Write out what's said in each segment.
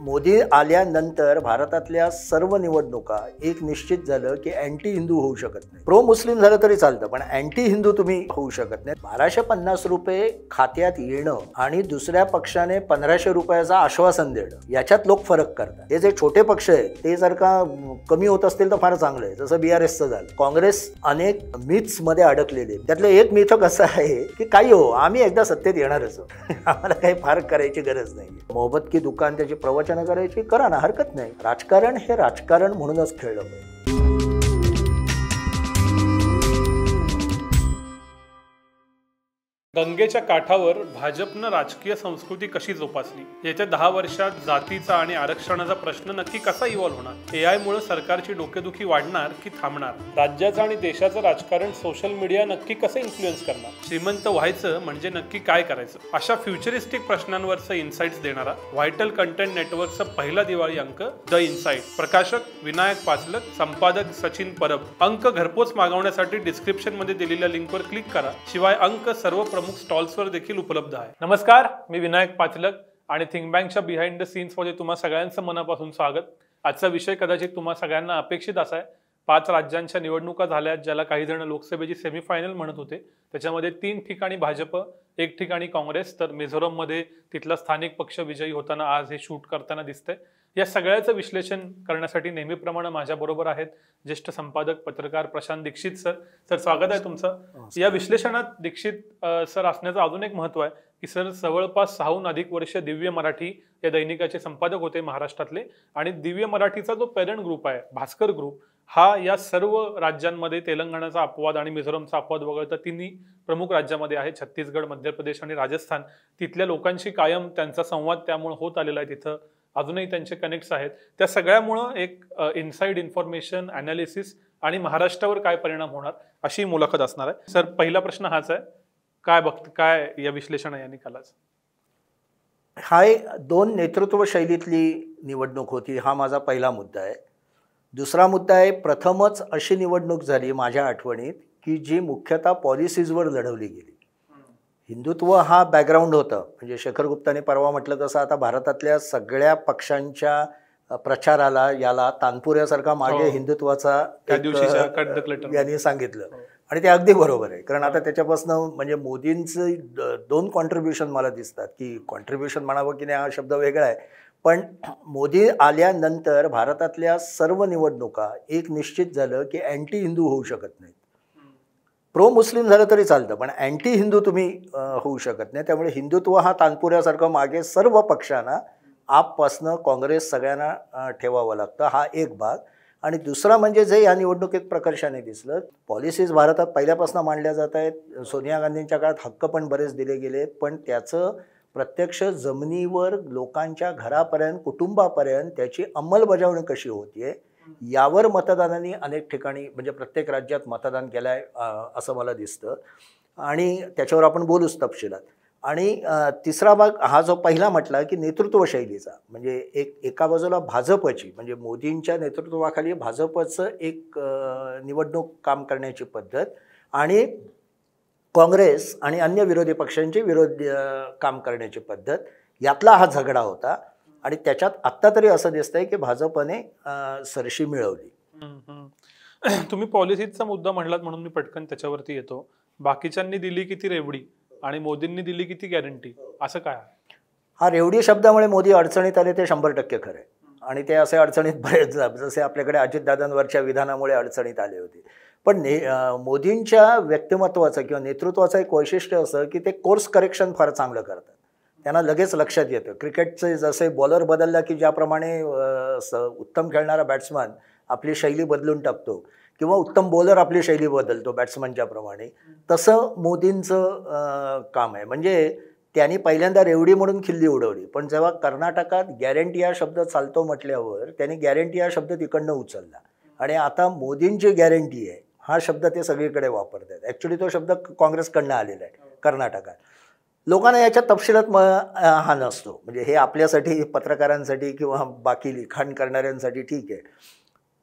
मोदी आल्यानंतर भारतातल्या सर्व निवडणुका एक निश्चित झालं की अँटी हिंदू होऊ शकत नाही. प्रो मुस्लिम झालं तरी चालतं, पण अँटी हिंदू तुम्ही होऊ शकत नाही. 1250 रुपये खात्यात येणं आणि दुसऱ्या पक्षाने 1500 रुपयाचं आश्वासन देणं याच्यात लोक फरक करतात. हे जे छोटे पक्ष आहेत ते जर का कमी होत असतील तर फार चांगलं आहे, जसं BRSचं झालं. काँग्रेस अनेक मिथ्स मध्ये अडकलेले. त्यातलं एक मिथ कसं आहे की काही हो आम्ही एकदा सत्तेत येणारच, आम्हाला काही फार करायची गरज नाही. मोहब्बत की दुकान त्याची प्रवचनं करायची, करा ना, हरकत नाही. राजकारण हे राजकारण म्हणूनच खेळलं पाहिजे. गंगेच्या काठावर भाजपनं राजकीय संस्कृती कशी जोपासली? येत्या 10 वर्षात जातीचा आणि आरक्षणाचा प्रश्न नक्की कसा इव्हॉल्व्ह होणार? AI मुळे सरकारची डोकेदुखी वाढणार की थांबणार? राज्याचं आणि देशाचं राजकारण सोशल मीडिया नक्की कसं इन्फ्लुएन्स करणार? श्रीमंत व्हायचं म्हणजे नक्की काय करायचं? अशा फ्युचरिस्टिक प्रश्नांवरचं इन्साइट्स देणारा व्हायटल कंटेंट नेटवर्कचा पहिला दिवाळी अंक द इन्साइट. प्रकाशक विनायक पाचलक, संपादक सचिन परब. अंक घरपोच मागवण्यासाठी डिस्क्रिप्शन मध्ये दिलेल्या लिंकवर क्लिक करा. शिवाय अंक सर्व प्रमुख स्टॉल्सवर देखील उपलब्ध आहे. नमस्कार, मी विनायक पाचलक आणि थिंक बँकच्या बिहाइंड द सीन्स मध्ये तुम्हा सगळ्यांचं मनापासून स्वागत. आजचा विषय कदाचित तुम्हा सगळ्यांना अपेक्षित असा आहे. 5 राज्यांच्या निवडणुका झाल्यात, ज्याला काही जण लोकसभेची सेमीफायनल म्हणत होते. त्याच्यामध्ये 3 ठिकाणी भाजप, 1 ठिकाणी काँग्रेस, तर मिझोरम मध्ये तिथला स्थानिक पक्ष विजयी होताना आज हे शूट करताना दिसतंय. या सगळ्याचं विश्लेषण करण्यासाठी नेहमीप्रमाणे माझ्या बरोबर आहेत ज्येष्ठ संपादक पत्रकार प्रशांत दीक्षित सर. सर, स्वागत आहे तुमचं. या विश्लेषणात दीक्षित सर असण्याचं अजून एक महत्व आहे की सर जवळपास 6हून अधिक वर्ष दिव्य मराठी या दैनिकाचे संपादक होते महाराष्ट्रातले, आणि दिव्य मराठीचा जो पेरेंट ग्रुप आहे भास्कर ग्रुप, हा या सर्व राज्यांमध्ये तेलंगणाचा अपवाद आणि मिझोरमचा अपवाद वगळता 3 प्रमुख राज्यामध्ये आहे. छत्तीसगड, मध्य प्रदेश आणि राजस्थान. तिथल्या लोकांशी कायम त्यांचा संवाद त्यामुळे होत आलेला आहे. तिथं अजूनही त्यांचे कनेक्ट्स आहेत. त्या सगळ्यामुळं एक इनसाइड इन्फॉर्मेशन, अनालिसिस आणि महाराष्ट्रावर काय परिणाम होणार अशी मुलाखत असणार आहे. सर, पहिला प्रश्न हाच आहे, काय या विश्लेषण या निकालाच? हा 2 नेतृत्व शैलीतली निवडणूक होती, हा माझा पहिला मुद्दा आहे. दुसरा मुद्दा आहे, प्रथमच अशी निवडणूक झाली माझ्या आठवणीत की जी मुख्यतः पॉलिसीजवर लढवली गेली. हिंदुत्व हा बॅकग्राऊंड होतं. म्हणजे शेखर गुप्ताने परवा म्हटलं तसं आता भारतातल्या सगळ्या पक्षांच्या प्रचाराला याला तानपुऱ्यासारखा मागे हिंदुत्वाचा यांनी सांगितलं, आणि ते अगदी बरोबर आहे. कारण आता त्याच्यापासून म्हणजे मोदींचं 2 कॉन्ट्रीब्युशन मला दिसतात, की कॉन्ट्रीब्युशन म्हणावं की नाही हा शब्द वेगळा आहे, पण मोदी आल्यानंतर भारतातल्या सर्व निवडणुका एक निश्चित झालं की अँटी हिंदू होऊ शकत नाही. प्रो मुस्लिम झालं तरी चालतं, पण अँटी हिंदू तुम्ही होऊ शकत नाही. त्यामुळे हिंदुत्व हा तानपुऱ्यासारखं मागे सर्व पक्षांना, आपपासनं काँग्रेस सगळ्यांना ठेवावं लागतं. हा एक भाग. आणि दुसरा म्हणजे जे या निवडणुकीत प्रकर्षाने दिसलं, पॉलिसीज भारतात पहिल्यापासून मांडल्या जात आहेत. सोनिया गांधींच्या काळात हक्क पण बरेच दिले गेले, पण त्याचं प्रत्यक्ष जमिनीवर लोकांच्या घरापर्यंत, कुटुंबापर्यंत त्याची अंमलबजावणी कशी होतीये यावर मतदारांनी अनेक ठिकाणी म्हणजे प्रत्येक राज्यात मतदान केलं आहे असं मला दिसतं, आणि त्याच्यावर आपण बोलूच तपशिलात. आणि तिसरा भाग हा जो पहिला म्हटला की नेतृत्व शैलीचा, म्हणजे एका बाजूला भाजपची म्हणजे मोदींच्या नेतृत्वाखाली भाजपचं एक निवडणूक काम करण्याची पद्धत, आणि काँग्रेस आणि अन्य विरोधी पक्षांची काम करण्याची पद्धत, यातला हा झगडा होता. आणि त्याच्यात आत्ता तरी असं दिसतंय की भाजपने सरशी मिळवली. तुम्ही पॉलिसीचा मुद्दा म्हणलात म्हणून मी पटकन त्याच्यावरती येतो. बाकीच्यांनी दिली किती रेवडी आणि मोदींनी दिली किती गॅरंटी, असं काय? हा रेवडी शब्दामुळे मोदी अडचणीत आले ते 100% खरं आहे, आणि ते असे अडचणीत बरेच जसे आपल्याकडे अजितदादांवरच्या विधानामुळे अडचणीत आले होते. पण मोदींच्या व्यक्तिमत्वाचं किंवा नेतृत्वाचं एक वैशिष्ट्य असं की ते कोर्स करेक्शन फार चांगलं करतात. त्यांना लगेच लक्षात येतं. क्रिकेटचे जसे बॉलर बदलला की ज्याप्रमाणे उत्तम खेळणारा बॅट्समन आपली शैली बदलून टाकतो, किंवा उत्तम बॉलर आपली शैली बदलतो बॅट्समनच्या प्रमाणे, तसं मोदींचं काम आहे. म्हणजे त्यांनी पहिल्यांदा रेवडी म्हणून खिल्ली उडवली, पण जेव्हा कर्नाटकात गॅरंटी हा शब्द चालतो म्हटल्यावर त्यांनी गॅरंटी हा शब्द तिकडनं उचलला, आणि आता मोदींची गॅरंटी आहे हा शब्द ते सगळीकडे वापरतात. ॲक्च्युली तो शब्द काँग्रेसकडनं आलेला आहे कर्नाटकात. लोकांना याच्या तपशिलात हा नसतो. म्हणजे हे आपल्यासाठी, पत्रकारांसाठी किंवा बाकी लिखाण करणाऱ्यांसाठी ठीक आहे.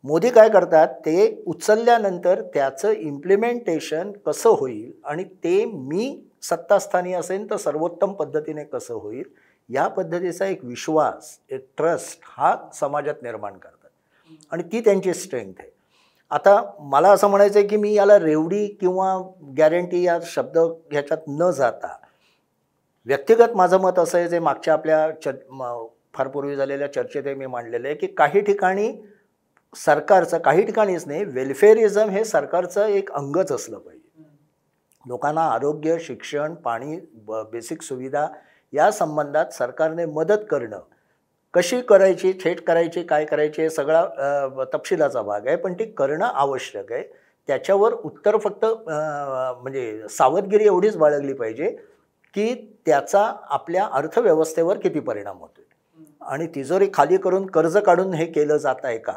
मोदी काय करतात, ते उचलल्यानंतर त्याचं इम्प्लिमेंटेशन कसं होईल आणि ते मी सत्तास्थानी असेल तर सर्वोत्तम पद्धतीने कसं होईल या पद्धतीचा एक विश्वास, एक ट्रस्ट हा समाजात निर्माण करतात आणि ती त्यांची स्ट्रेंथ आहे. आता मला असं म्हणायचं आहे की मी याला रेवडी किंवा गॅरंटी या शब्द ह्याच्यात न जाता व्यक्तिगत माझं मत असं आहे, जे मागच्या आपल्या फार पूर्वी झालेल्या चर्चेत मी मांडलेलं आहे, की काही ठिकाणी सरकारचं, काही ठिकाणीच नाही, वेलफेअरिझम हे सरकारचं एक अंगच असलं पाहिजे. लोकांना आरोग्य, शिक्षण, पाणी, बेसिक सुविधा या संबंधात सरकारने मदत करणं, कशी करायची, थेट करायची, काय करायची, हे सगळा तपशिलाचा भाग आहे, पण ती करणं आवश्यक आहे. त्याच्यावर उत्तर फक्त म्हणजे सावधगिरी एवढीच बाळगली पाहिजे की त्याचा आपल्या अर्थव्यवस्थेवर किती परिणाम होतो आणि तिजोरी खाली करून कर्ज काढून हे केलं जात आहे का.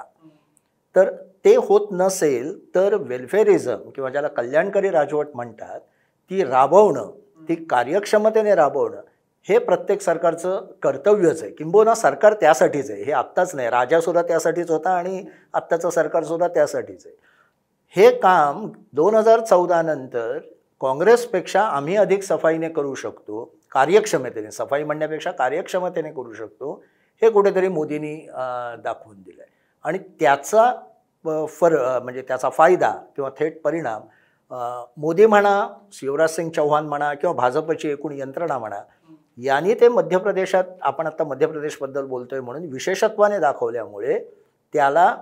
तर ते होत नसेल तर वेलफेअरिझम किंवा ज्याला कल्याणकारी राजवट म्हणतात ती राबवणं, ती कार्यक्षमतेने राबवणं हे प्रत्येक सरकारचं कर्तव्यच आहे. किंबहुना सरकार त्यासाठीच आहे, हे आत्ताच नाही, राजासुद्धा त्यासाठीच होता आणि आत्ताचं सरकारसुद्धा त्यासाठीच आहे. हे काम 2014 नंतर काँग्रेसपेक्षा आम्ही अधिक सफाईने करू शकतो, कार्यक्षमतेने, सफाई म्हणण्यापेक्षा कार्यक्षमतेने करू शकतो, हे कुठेतरी मोदींनी दाखवून दिलं आहे. आणि त्याचा म्हणजे त्याचा फायदा किंवा थेट परिणाम मोदी म्हणा, शिवराजसिंग चौहान म्हणा किंवा भाजपची एकूण यंत्रणा म्हणा, यांनी ते मध्य प्रदेशात, आपण आता मध्य प्रदेशबद्दल बोलतोय म्हणून विशेषत्वाने दाखवल्यामुळे त्याला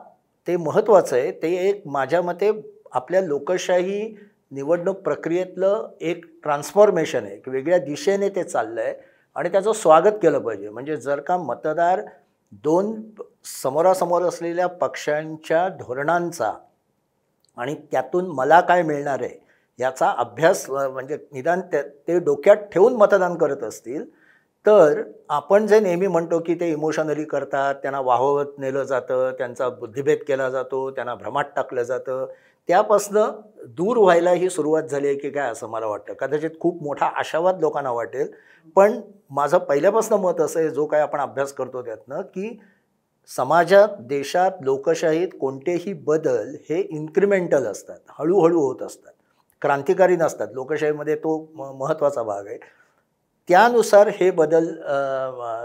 ते महत्त्वाचं आहे. ते एक माझ्या मते आपल्या लोकशाही निवडणूक प्रक्रियेतलं एक ट्रान्सफॉर्मेशन आहे, की वेगळ्या दिशेने ते चाललं आहे आणि त्याचं स्वागत केलं पाहिजे. म्हणजे जर का मतदार दोन समोरासमोर असलेल्या पक्षांच्या धोरणांचा आणि त्यातून मला काय मिळणार आहे याचा अभ्यास म्हणजे निदान ते डोक्यात ठेवून मतदान करत असतील, तर आपण जे नेहमी म्हणतो की ते इमोशनली करतात, त्यांना वाहवत नेलं जातं, त्यांचा बुद्धिभेद केला जातो, त्यांना भ्रमात टाकलं जातं, त्यापासनं दूर व्हायला ही सुरुवात झाली आहे की काय असं मला वाटतं. कदाचित खूप मोठा आशावाद लोकांना वाटेल, पण माझं पहिल्यापासून मत असं आहे, जो काय आपण अभ्यास करतो त्यातनं, की समाजात, देशात, लोकशाहीत कोणतेही बदल हे इन्क्रिमेंटल असतात, हळूहळू होत असतात, क्रांतिकारी नसतात. लोकशाहीमध्ये तो महत्त्वाचा भाग आहे. त्यानुसार हे बदल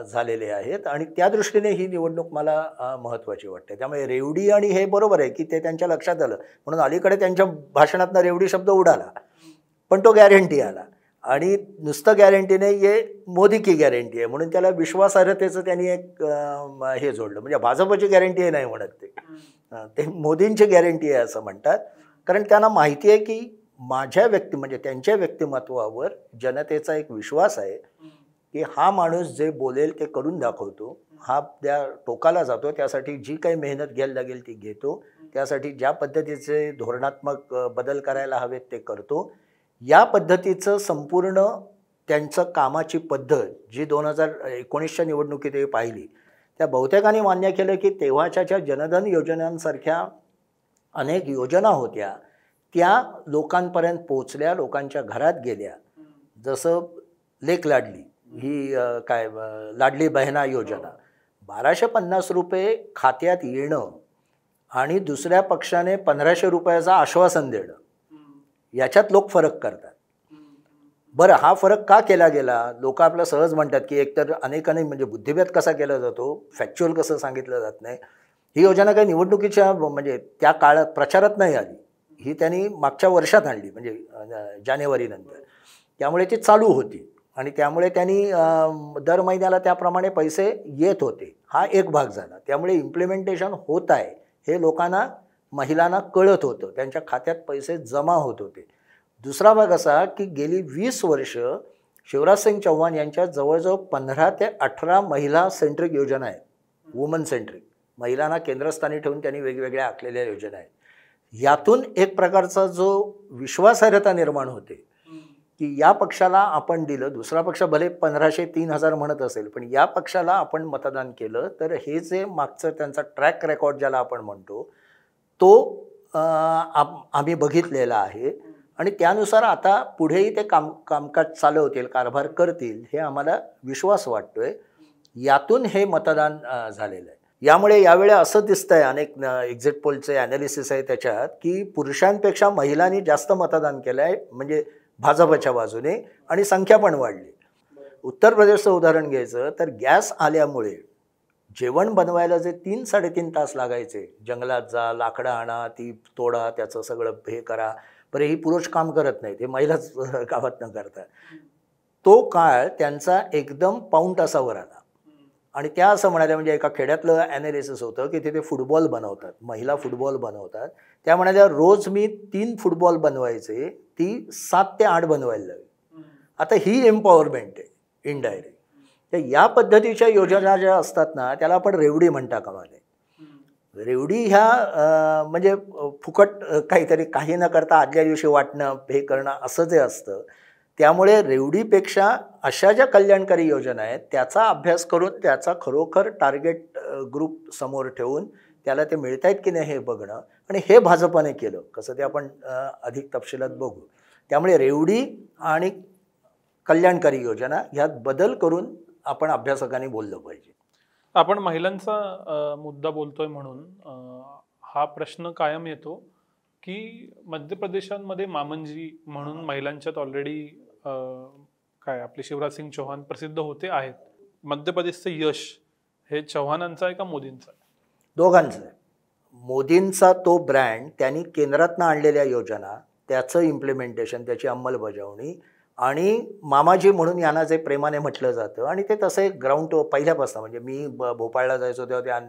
झालेले आहेत आणि त्या दृष्टीने ही निवडणूक मला महत्त्वाची वाटते. त्यामुळे रेवडी आणि हे बरोबर आहे की ते त्यांच्या लक्षात आलं म्हणून अलीकडे त्यांच्या भाषणातनं रेवडी शब्द उडाला, पण तो गॅरंटी आला आणि नुसतं गॅरंटी नाही, ये मोदी की गॅरंटी आहे म्हणून त्याला विश्वासार्हतेचं त्यांनी एक हे जोडलं. म्हणजे भाजपची गॅरंटी आहे नाही म्हणत, ते मोदींची गॅरंटी आहे असं म्हणतात. कारण त्यांना माहिती आहे की माझ्या म्हणजे त्यांच्या व्यक्तिमत्वावर जनतेचा एक विश्वास आहे की हा माणूस जे बोलेल ते करून दाखवतो, हा त्या टोकाला जातो, त्यासाठी जी काही मेहनत घ्यायला लागेल ती घेतो, त्यासाठी ज्या पद्धतीचे धोरणात्मक बदल करायला हवेत ते करतो. या पद्धतीचं संपूर्ण त्यांचं कामाची पद्धत जी 2019च्या निवडणुकीत ते पाहिली, त्या बहुतेकांनी मान्य केलं की तेव्हाच्या ज्या जनधन योजनांसारख्या अनेक योजना होत्या त्या लोकांपर्यंत पोचल्या, लोकांच्या घरात गेल्या. जसं लेक लाडली ही काय लाडली बहिणा योजना, 1250 रुपये खात्यात येणं आणि दुसऱ्या पक्षाने 1500 रुपयाचं आश्वासन देणं, याच्यात लोक फरक करतात. बरं, हा फरक का केला गेला? लोक आपलं सहज म्हणतात की एकतर अनेकांनी म्हणजे बुद्धिभेद कसा केला जातो, फॅक्च्युअल कसं सांगितलं जात नाही. ही योजना काही निवडणुकीच्या म्हणजे त्या काळात प्रचारात नाही आली, ही त्यांनी मागच्या वर्षात आणली म्हणजे जानेवारीनंतर. त्यामुळे ती चालू होती आणि त्यामुळे त्यांनी दर महिन्याला त्याप्रमाणे पैसे येत होते. हा एक भाग झाला. त्यामुळे इम्प्लिमेंटेशन होत आहे हे लोकांना, महिलांना कळत होतं, त्यांच्या खात्यात पैसे जमा होत होते. दुसरा भाग असा की गेली 20 वर्ष शिवराजसिंग चौहान यांच्या जवळजवळ 15 ते 18 महिला सेंट्रिक योजना आहेत, वुमन सेंट्रिक, महिलांना केंद्रस्थानी ठेवून त्यांनी वेगवेगळ्या आखलेल्या योजना आहेत. यातून एक प्रकारचा जो विश्वासार्हता निर्माण होते की या पक्षाला आपण दिलं, दुसरा पक्ष भले 1500-3000 म्हणत असेल, पण या पक्षाला आपण मतदान केलं तर हे जे मागचं त्यांचा ट्रॅक रेकॉर्ड ज्याला आपण म्हणतो तो आम्ही बघितलेला आहे आणि त्यानुसार आता पुढेही ते कामकाज चालवतील, कारभार करतील, हे आम्हाला विश्वास वाटतोय. यातून हे मतदान झालेलं आहे. यामुळे यावेळी असं दिसतंय, अनेक एक्झिट पोलचे ॲनालिसिस आहे त्याच्यात, की पुरुषांपेक्षा महिलांनी जास्त मतदान केलं आहे म्हणजे भाजपच्या बाजूने आणि संख्या पण वाढली. उत्तर प्रदेशचं उदाहरण घ्यायचं तर गॅस आल्यामुळे जेवण बनवायला जे 3-3.5 तास लागायचे, जंगलात जा, लाकडं आणा, ती तोडा, त्याचं सगळं हे करा, बरं ही पुरुष काम करत नाहीत, हे महिलाच गावातनं करतात, तो काळ त्यांचा एकदम पाऊण तासावर आला. आणि त्या असं म्हणाल्या, म्हणजे एका खेड्यातलं ॲनालिसिस होतं की तिथे फुटबॉल बनवतात, महिला फुटबॉल बनवतात, त्या म्हणाल्या रोज मी 3 फुटबॉल बनवायचे, ती 7 ते 8 बनवायला लागली. आता ही एम्पॉवरमेंट आहे इनडायरेक्ट. तर या पद्धतीच्या योजना ज्या असतात ना त्याला आपण रेवडी म्हणता कामा नये. रेवडी ह्या म्हणजे फुकट काहीतरी काही न करता आदल्या दिवशी वाटणं, हे करणं, असं जे असतं. त्यामुळे रेवडीपेक्षा अशा ज्या कल्याणकारी योजना आहेत त्याचा अभ्यास करून त्याचा खरोखर टार्गेट ग्रुप समोर ठेवून त्याला ते मिळत आहेत की नाही हे बघणं, आणि हे भाजपने केलं कसं ते आपण अधिक तपशिलात बघू. त्यामुळे रेवडी आणि कल्याणकारी योजना ह्यात बदल करून आपण अभ्यासकांनी बोललं पाहिजे. आपण महिलांचा मुद्दा बोलतोय म्हणून हा प्रश्न कायम येतो की मध्य प्रदेशांमध्ये मामंजी म्हणून महिलांच्यात ऑलरेडी काय आपले शिवराज सिंग चौहान प्रसिद्ध होते आहेत. मध्य प्रदेशचं यश हे चव्हाणांचं आहे का मोदींचं आहे? दोघांचं आहे. मोदींचा तो ब्रँड, त्यांनी केंद्रातनं आणलेल्या योजना, त्याचं इम्प्लिमेंटेशन, त्याची अंमलबजावणी, आणि मामाजी म्हणून यांना जे प्रेमाने म्हटलं जातं, आणि ते तसे ग्राउंड पहिल्यापासून, म्हणजे मी भोपाळला जायचो तेव्हा त्या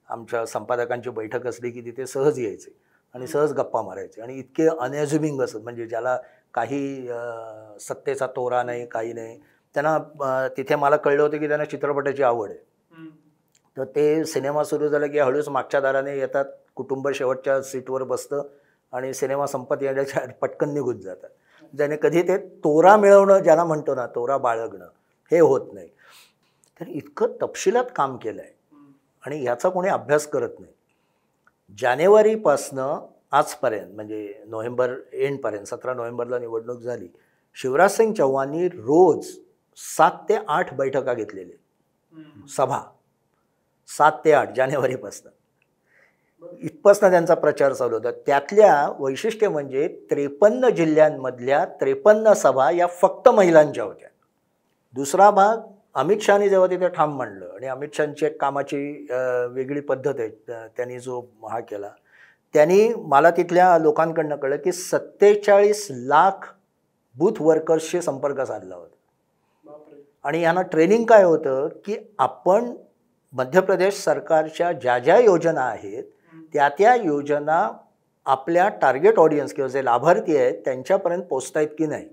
आमच्या संपादकांची बैठक असली की तिथे सहज यायचे आणि सहज गप्पा मारायचे, आणि इतके अनएज्युमिंग असत, म्हणजे ज्याला काही सत्तेचा तोरा नाही, काही नाही, त्यांना तिथे मला कळलं होतं की त्यांना चित्रपटाची आवड आहे. तर ते सिनेमा सुरू झाला की हळूच मागच्या दाराने येतात, कुटुंब शेवटच्या सीटवर बसतं आणि सिनेमा संपत येण्याच्या पटकन निघून जातात. ज्याने कधी ते तोरा मिळवणं, ज्याला म्हणतो ना तोरा बाळगणं, हे होत नाही. तर इतकं तपशिलात काम केलं आहे आणि ह्याचा कोणी अभ्यास करत नाही. जानेवारीपासनं आजपर्यंत, म्हणजे नोव्हेंबर एंडपर्यंत, 17 नोव्हेंबरला निवडणूक झाली, शिवराज सिंग चौहाननी रोज 7 ते 8 बैठका घेतलेल्या, सभा 7 ते 8 जानेवारीपासनं, इथपासनं त्यांचा प्रचार चालू होता. त्यातल्या वैशिष्ट्य म्हणजे 53 जिल्ह्यांमधल्या 53 सभा या फक्त महिलांच्या होत्या. दुसरा भाग, अमित शहानी जेव्हा तिथे ठाम मांडलं, आणि अमित शहांची एक कामाची वेगळी पद्धत आहे, त्यांनी जो हा केला, त्यांनी मला तिथल्या लोकांकडनं कळलं की 47 लाख बूथ वर्कर्सशी संपर्क साधला होता. आणि यांना ट्रेनिंग काय होतं की आपण मध्य प्रदेश सरकारच्या ज्या ज्या योजना आहेत त्या योजना आपल्या टार्गेट ऑडियन्स किंवा जे लाभार्थी आहेत त्यांच्यापर्यंत पोचतायत की नाही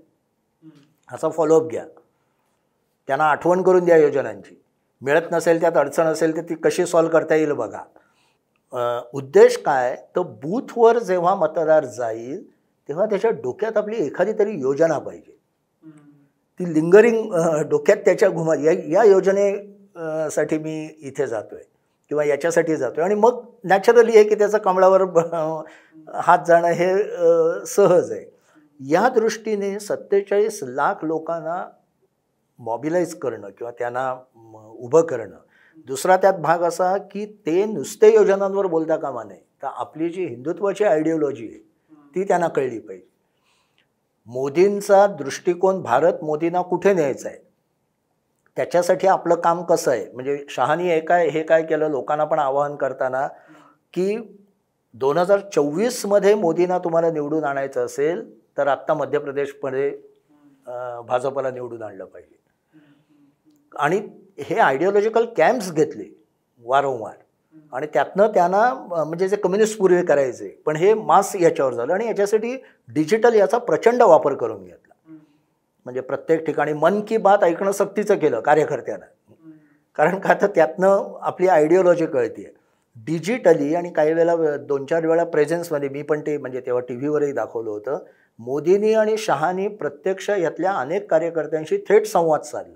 असा फॉलोअप घ्या. त्यांना आठवण करून द्या योजनांची. मिळत नसेल, त्यात अडचण असेल तर ती कशी सॉल्व्ह करता येईल बघा. उद्देश काय, तर बूथवर जेव्हा मतदार जाईल तेव्हा त्याच्या डोक्यात आपली एखादी तरी योजना पाहिजे, ती लिंगरिंग डोक्यात त्याच्या या योजनेसाठी मी इथे जातोय किंवा याच्यासाठी जातोय, आणि मग नॅचरली आहे की त्याचं कमळावर हात जाणं हे सहज आहे. या दृष्टीने 47 लाख लोकांना मॉबिलाइज करणं किंवा त्यांना उभं करणं. दुसरा त्यात भाग असा की ते नुसते योजनांवर बोलता कामा नये, तर आपली जी हिंदुत्वाची आयडिओलॉजी आहे ती त्यांना कळली पाहिजे. मोदींचा दृष्टिकोन, भारत मोदींना कुठे न्यायचा आहे, त्याच्यासाठी आपलं काम कसं आहे. म्हणजे शहानी हे काय केलं, लोकांना पण आवाहन करताना की 2024मध्ये मोदींना तुम्हाला निवडून आणायचं असेल तर आत्ता मध्य प्रदेशमध्ये भाजपला निवडून आणलं पाहिजे. आणि हे आयडिओलॉजिकल कॅम्प्स घेतले वारंवार, आणि त्यातनं त्यांना म्हणजे जे कम्युनिस्ट पूर्वी करायचे, पण हे मास याच्यावर झालं, आणि याच्यासाठी डिजिटल याचा प्रचंड वापर करून घेतला. म्हणजे प्रत्येक ठिकाणी मन की बात ऐकणं सक्तीचं केलं कार्यकर्त्यांना, कारण का तर त्यातनं आपली आयडिओलॉजी कळते डिजिटली. आणि काही वेळेला 2-4 वेळा प्रेझेन्समध्ये मी पण ते म्हणजे तेव्हा टी व्हीवरही दाखवलं होतं, मोदींनी आणि शहानी प्रत्यक्ष यातल्या अनेक कार्यकर्त्यांशी थेट संवाद साधला.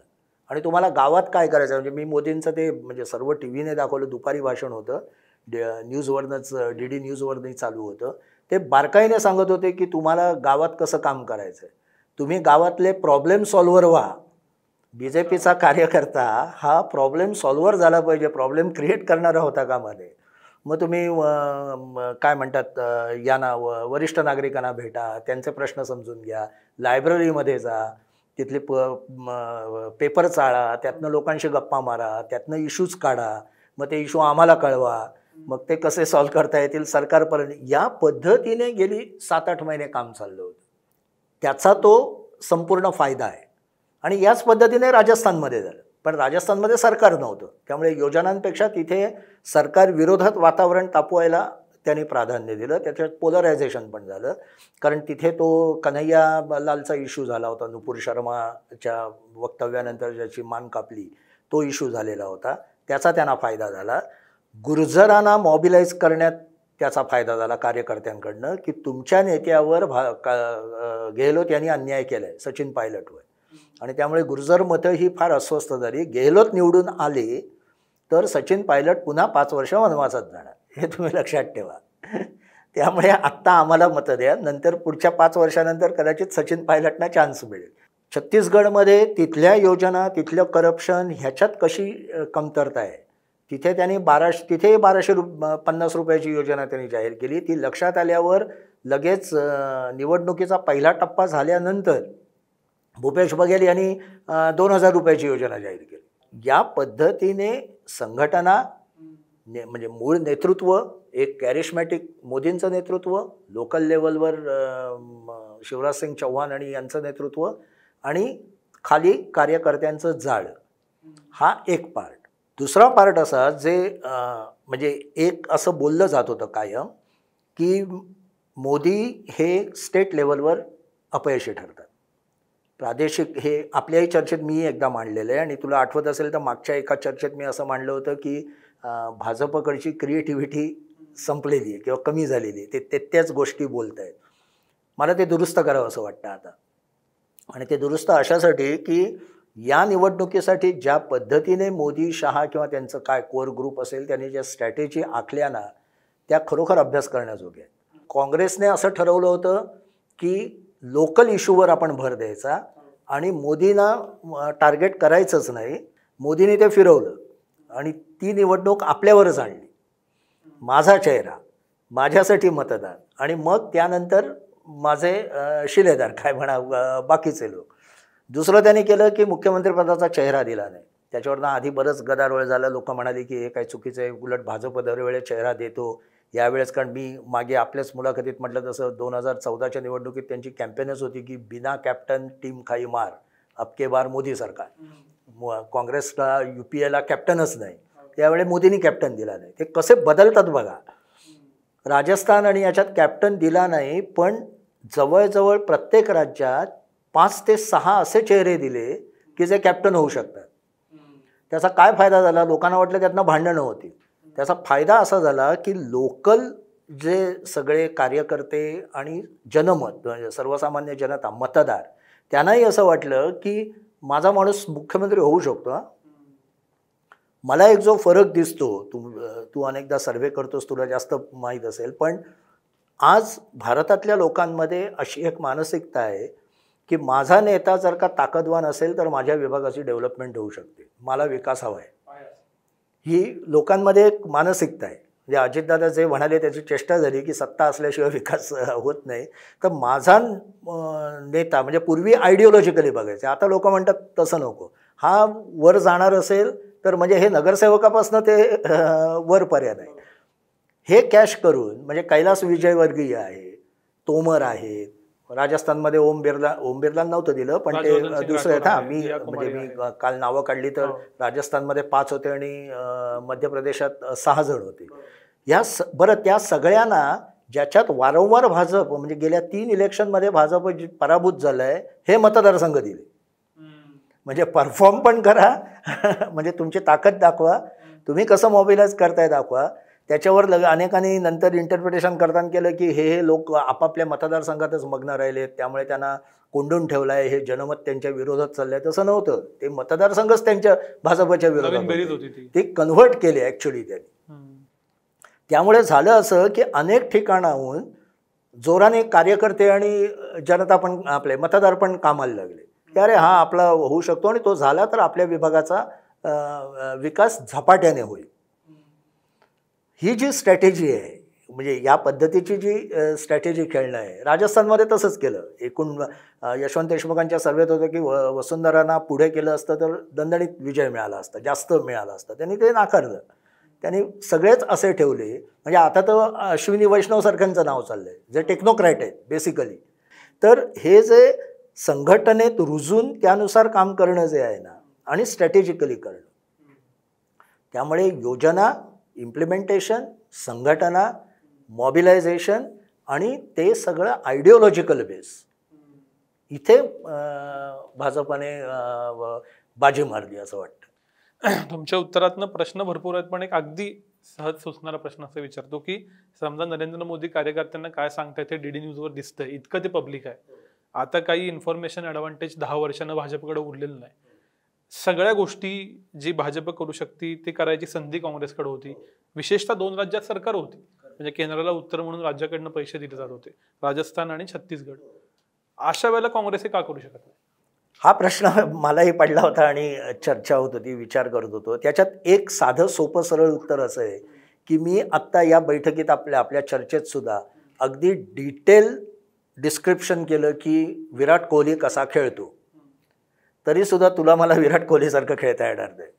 आणि तुम्हाला गावात काय करायचं, म्हणजे मी मोदींचं ते म्हणजे सर्व टी व्हीने दाखवलं, दुपारी भाषण होतं, न्यूजवरनंच DD न्यूजवरनंही चालू होतं. ते बारकाईने सांगत होते की तुम्हाला गावात कसं काम करायचं आहे, तुम्ही गावातले प्रॉब्लेम सॉल्व्हर व्हा. BJPचा कार्यकर्ता हा प्रॉब्लेम सॉल्व्हर झाला पाहिजे, प्रॉब्लेम क्रिएट करणारा होता कामा नये. मग तुम्ही काय म्हणतात यांना वरिष्ठ नागरिकांना भेटा, त्यांचे प्रश्न समजून घ्या, लायब्ररीमध्ये जा, तिथले पेपर चाळा, त्यातनं लोकांशी गप्पा मारा, त्यातनं इश्यूज काढा, मग ते इश्यू आम्हाला कळवा, मग ते कसे सॉल्व्ह करता येतील सरकारपर्यंत, या पद्धतीने गेली 7-8 महिने काम चाललं होतं. त्याचा तो संपूर्ण फायदा आहे. आणि याच पद्धतीने राजस्थानमध्ये झालं, पण राजस्थानमध्ये सरकार नव्हतं, त्यामुळे योजनांपेक्षा तिथे सरकार विरोधात वातावरण तापवायला त्यांनी प्राधान्य दिलं. त्याच्यात पोलरायझेशन पण झालं, कारण तिथे तो कन्हैया लालचा इश्यू झाला होता, नुपूर शर्माच्या वक्तव्यानंतर ज्याची मान कापली, तो इश्यू झालेला होता, त्याचा त्यांना फायदा झाला. गुर्जरांना मॉबिलाइज करण्यात त्याचा फायदा झाला कार्यकर्त्यांकडनं, की तुमच्या नेत्यावर गेहलोत यांनी अन्याय केला आहे सचिन पायलटवर, आणि त्यामुळे गुर्जर मतं ही फार अस्वस्थ झाली. गेहलोत निवडून आले तर सचिन पायलट पुन्हा 5 वर्ष वनवासात जाणार, हे तुम्ही लक्षात ठेवा. त्यामुळे आत्ता आम्हाला मतं द्या, नंतर पुढच्या 5 वर्षानंतर कदाचित सचिन पायलटना चान्स मिळेल. छत्तीसगडमध्ये तिथल्या योजना, तिथलं करप्शन ह्याच्यात कशी कमतरता आहे, तिथे त्यांनी 1250 रुपयाची योजना त्यांनी जाहीर केली. ती लक्षात आल्यावर लगेच निवडणुकीचा पहिला टप्पा झाल्यानंतर भूपेश बघेल यांनी 2000 रुपयाची योजना जाहीर केली. या पद्धतीने संघटना म्हणजे मूळ नेतृत्व, एक कॅरिशमॅटिक मोदींचं नेतृत्व, लोकल लेवलवर शिवराजसिंग चौहान आणि यांचं नेतृत्व, आणि खाली कार्यकर्त्यांचं जाळं, हा एक पार्ट. दुसरा पार्ट असा जे म्हणजे एक असं बोललं जात होतं कायम, की मोदी हे स्टेट लेवलवर अपयशी ठरतात. प्रादेशिक हे आपल्याही चर्चेत मी एकदा मांडलेलं आहे, आणि तुला आठवत असेल तर मागच्या एका चर्चेत मी असं मांडलं होतं की भाजपकडची क्रिएटिव्हिटी संपलेली आहे किंवा कमी झालेली आहे, ते त्याच गोष्टी बोलत आहेत. मला ते दुरुस्त करावं असं वाटतं आता, आणि ते दुरुस्त अशासाठी की या निवडणुकीसाठी ज्या पद्धतीने मोदी, शहा किंवा त्यांचं काय कोर ग्रुप असेल त्यांनी ज्या स्ट्रॅटेजी आखल्या ना, त्या खरोखर अभ्यास करण्याजोग्या आहेत. काँग्रेसने असं ठरवलं होतं की लोकल इश्यूवर आपण भर द्यायचा आणि मोदींना टार्गेट करायचंच नाही. मोदींनी ते फिरवलं आणि ती निवडणूक आपल्यावरच आणली. माझा चेहरा, माझ्यासाठी मतदान, आणि मग त्यानंतर माझे शिलेदार काय म्हणा बाकीचे लोक. दुसरं त्यांनी केलं की मुख्यमंत्रीपदाचा चेहरा दिला नाही. त्याच्यावरनं आधी बरंच गदारोळ झाला. लोक म्हणाले की हे काय चुकीचं आहे, उलट भाजप दरवेळेस चेहरा देतो. यावेळेस कारण मी मागे आपल्याच मुलाखतीत म्हटलं तसं 2014च्या निवडणुकीत त्यांची कॅम्पेनच होती की बिना कॅप्टन टीम खाई मार, अब के बार मोदी सरकार. काँग्रेसला UPAला कॅप्टनच नाही, त्यावेळी मोदींनी कॅप्टन दिला नाही. ते कसे बदलतात बघा. राजस्थान आणि याच्यात कॅप्टन दिला नाही, पण जवळजवळ प्रत्येक राज्यात 5 ते 6 असे चेहरे दिले की जे कॅप्टन होऊ शकतात. त्याचा काय फायदा झाला? लोकांना वाटलं त्यातनं भांडणं होती. त्याचा फायदा असा झाला की लोकल जे सगळे कार्यकर्ते आणि जनमत, सर्वसामान्य जनता, मतदार, त्यांनाही असं वाटलं की माझा माणूस मुख्यमंत्री होऊ शकतो. मला एक जो फरक दिसतो, तू अनेकदा सर्वे करतोस, तुला जास्त माहीत असेल, पण आज भारतातल्या लोकांमध्ये अशी एक मानसिकता आहे की माझा नेता जर का ताकदवान असेल तर माझ्या विभागाची डेव्हलपमेंट होऊ शकते, मला विकास हवा आहे. ही लोकांमध्ये एक मानसिकता आहे. म्हणजे अजितदादा जे म्हणाले त्याची चेष्टा झाली की सत्ता असल्याशिवाय विकास होत नाही. तर माझा नेता म्हणजे पूर्वी आयडिओलॉजिकली बघायचे, आता लोक म्हणतात तसं नको, हा वर जाणार असेल तर म्हणजे हे नगरसेवकापासून ते वरपर्यंत आहे. हे कॅश करून म्हणजे कैलास विजयवर्गीय आहे, तोमर आहेत, राजस्थानमध्ये ओम बिर्ला नव्हतं दिलं, पण ते दुसरे आहेत. हां, मी काल नावं काढली तर राजस्थानमध्ये 5 होते आणि मध्य प्रदेशात 6 जण होते. बरं, त्या सगळ्यांना ज्याच्यात वारंवार भाजप म्हणजे गेल्या 3 इलेक्शनमध्ये भाजप पराभूत झालं आहे, हे मतदारसंघ दिले. म्हणजे परफॉर्म पण करा, म्हणजे तुमची ताकद दाखवा, तुम्ही कसं मोबिलाइज करताय दाखवा. त्याच्यावर अनेकांनी नंतर इंटरप्रिटेशन करताना केलं की हे लोक आपापल्या मतदारसंघातच मग्न राहिले, त्यामुळे त्यांना कोंडून ठेवलं आहे, हे जनमत त्यांच्या विरोधात चाललं आहे. तसं नव्हतं, ते मतदारसंघच त्यांच्या भाजपच्या विरोधात होते, ते कन्व्हर्ट केले ॲक्च्युली त्यांनी. त्यामुळे झालं असं की अनेक ठिकाणाहून जोराने कार्यकर्ते आणि जनता पण, आपले मतदार पण कामाला लागले की अरे हा आपला होऊ शकतो, आणि तो झाला तर आपल्या विभागाचा विकास झपाट्याने होईल. ही जी स्ट्रॅटेजी आहे म्हणजे या पद्धतीची जी स्ट्रॅटेजी खेळणं आहे, राजस्थानमध्ये तसंच केलं. एकूण यशवंत देशमुखांच्या सर्वेत होतं की वसुंधरांना पुढे केलं असतं तर दणदणीत विजय मिळाला असता, जास्त मिळाला असता. त्यांनी ते नाकारलं. त्यांनी सगळेच असे ठेवले. म्हणजे आता तर अश्विनी वैष्णवसारख्यांचं नाव चाललं आहे, जे टेक्नोक्रॅट आहेत बेसिकली. तर हे जे संघटनेत रुजून त्यानुसार काम करणं जे आहे ना, आणि स्ट्रॅटेजिकली करणं, त्यामुळे योजना, इम्प्लिमेंटेशन, संघटना, मॉबिलायझेशन आणि ते सगळं आयडिओलॉजिकल बेस, इथे भाजपाने बाजी मारली असं वाटतं. तुमच्या उत्तरातनं प्रश्न भरपूर आहेत, पण एक अगदी सहज सुचणारा प्रश्न असं विचारतो की समजा नरेंद्र मोदी कार्यकर्त्यांना काय सांगतायत ते DD न्यूजवर दिसतंय, इतकं ते पब्लिक आहे. आता काही इन्फॉर्मेशन ॲडव्हान्टेज 10 वर्षानं भाजपकडे उरलेलं नाही. सगळ्या गोष्टी जी भाजप करू शकते ते करायची संधी काँग्रेसकडे होती. विशेषतः 2 राज्यात सरकार होती, म्हणजे केंद्राला उत्तर म्हणून राज्याकडनं पैसे दिले जात होते, राजस्थान आणि छत्तीसगड. अशा वेळेला काँग्रेस हे का करू शकत नाही? हा प्रश्न मलाही पडला होता आणि चर्चा होत होती, विचार करत होतो. त्याच्यात एक साधं सोपं सरळ उत्तर असं आहे की मी आत्ता या बैठकीत आपल्या चर्चेत सुद्धा अगदी डिटेल डिस्क्रिप्शन केलं की विराट कोहली कसा खेळतो. तरीसुद्धा तुला मला विराट कोहलीसारखं खेळता येणार नाही.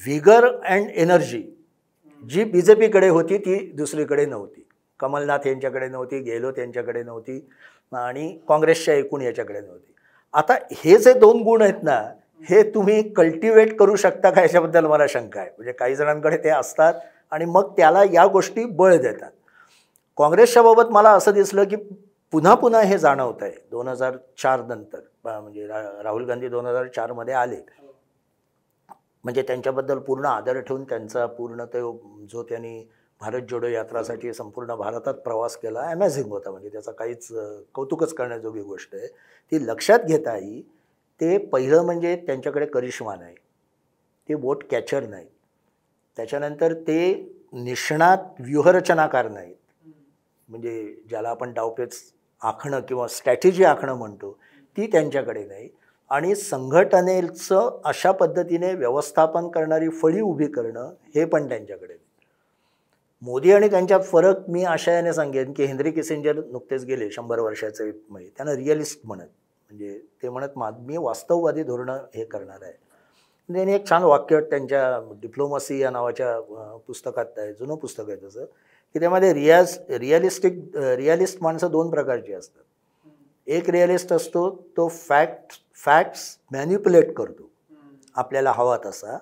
व्हिगर अँड एनर्जी जी BJPकडे होती ती दुसरीकडे नव्हती. कमलनाथ यांच्याकडे नव्हती, गेहलोत यांच्याकडे नव्हती आणि काँग्रेसच्या एकूण याच्याकडे नव्हती. आता हे जे 2 गुण आहेत ना, हे तुम्ही कल्टिवेट करू शकता का, याच्याबद्दल मला शंका आहे. म्हणजे काही जणांकडे ते असतात आणि मग त्याला या गोष्टी बळ देतात. काँग्रेसच्या बाबत मला असं दिसलं की पुन्हा पुन्हा हे जाणवत आहे 2004 नंतर. म्हणजे राहुल गांधी 2004मध्ये आले, म्हणजे त्यांच्याबद्दल पूर्ण आदर ठेवून त्यांचा पूर्ण तो जो त्यांनी भारत जोडो यात्रासाठी संपूर्ण भारतात प्रवास केला, अमेझिंग होता. म्हणजे त्याचा काहीच कौतुकच करण्याजोगी गोष्ट आहे. ती लक्षात घेताही ते पहिलं म्हणजे त्यांच्याकडे करिश्मा नाही, ते वोट कॅचर नाही. त्याच्यानंतर ते निष्णात व्यूहरचनाकार नाहीत, म्हणजे ज्याला आपण डावपेच आखणं किंवा स्ट्रॅटेजी आखणं म्हणतो, ती त्यांच्याकडे नाही. आणि संघटनेचं अशा पद्धतीने व्यवस्थापन करणारी फळी उभी करणं हे पण त्यांच्याकडे नाही. मोदी आणि त्यांच्यात फरक मी आशयाने सांगेन की हेनरी किसिंजर नुकतेच गेले 100 वर्षाचे, त्यांना रिअलिस्ट म्हणत, म्हणजे ते म्हणत मी वास्तववादी धोरणं हे करणार आहे. त्यांनी एक छान वाक्य त्यांच्या डिप्लोमसी या नावाच्या पुस्तकात आहे, जुनं पुस्तक आहे तसं, की त्यामध्ये रिअलिस्ट माणसं 2 प्रकारची असतात. एक रिअलिस्ट असतो तो फॅक्ट्स मॅन्युप्युलेट करतो आपल्याला हवा तसा.